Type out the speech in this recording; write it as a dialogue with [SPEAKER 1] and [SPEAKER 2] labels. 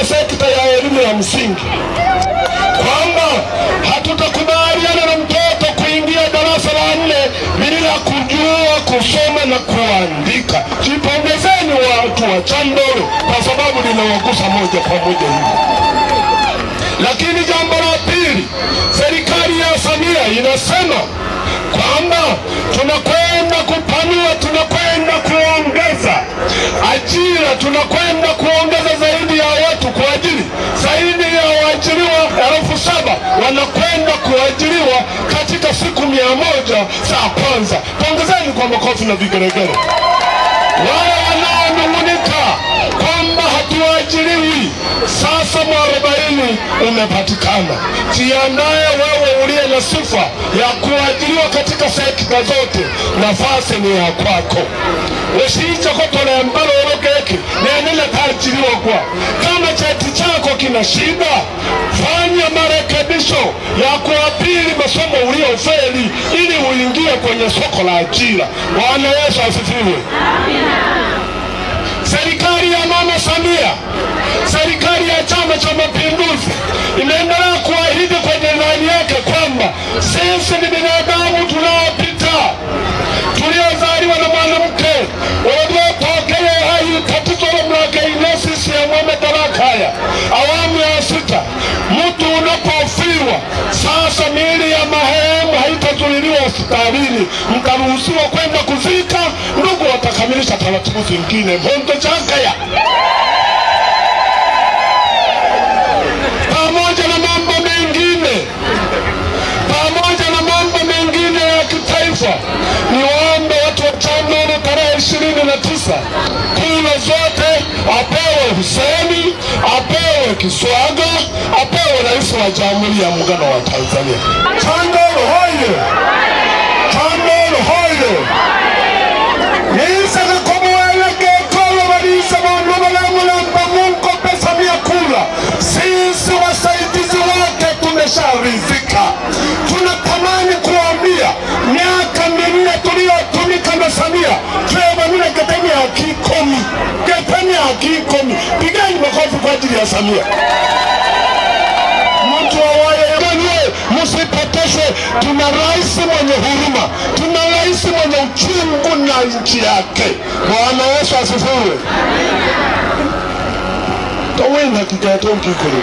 [SPEAKER 1] kwenye sekta ya elimu ya msingi, kwamba hatutakubaliana na mtoto kuingia darasa la 4 bila kujua kusoma na kuandika. Jipongezeni watu wa Chandolo kwa sababu linawagusa moja kwa moja hivi. Lakini jambo la pili, serikali ya Samia inasema kwamba tunakwenda kupanua, tunakwenda kuongeza ajira, tunakwenda kuongeza zaidi ya watu kuajiri. Zaidi ya waajiriwa 7,000 wanakwenda kuajiriwa katika siku 100 za kwanza. Pongezeni kwa makofi na vigeregere. Wale wanaonung'unika kwamba hatuajiriwi, sasa mwarobaini umepatikana. Jiandae wewe uliye na sifa ya kuajiriwa katika sekta zote, nafasi ni ya kwako. Ushiicha kutole mbalo urogeki nenele tajiriwa kwa. Kama cheti chako kina shida, fanya marekebisho ya kuapili masomo uliofeli ili uingie kwenye soko la ajira. Bwana Yesu asifiwe. Serikali ya Mama Samia, serikali ya Chama cha Mapinduzi imeendelea kuahidi kwenye ilani yake kwamba sisi ni binadamu tunaopita, tuliozaliwa na mwanamke, waliotokea hai tatizo la mlaka inesisi ya mweme darakaya. Awamu ya 6, mtu unapofiwa, sasa miili ya marehemu haitazuiliwa hospitalini, mtaruhusiwa kwenda kuzika, ndugu watakamilisha taratibu zingine. Bonto chakaya. Pamoja na mambo mengine ya kitaifa, niwaombe watu wa Chandolo tarehe 29 kula zote apewe Huseni, apewe Kiswaga, apewe Rais wa Jamhuri ya Muungano wa Tanzania. Chandolo hoye! Chandolo hoye! Nisa kukumweleke kolo walisa mwanumalamulampa Mungu pesa miakula. Sisi wasaidizi wake tumesharizika. Tunatamani kuambia miaka 4 tuliotumika na Samia, tuwe muna geteni hakikomi. Pigani makofi kwa ajili ya Samia. Mtu awaye musipoteshe, tuna rais mwenye huruma, tuna rais mwenye uchungu na nchi yake. Bwana Yesu asifiwe. Tawena kikatonki kule.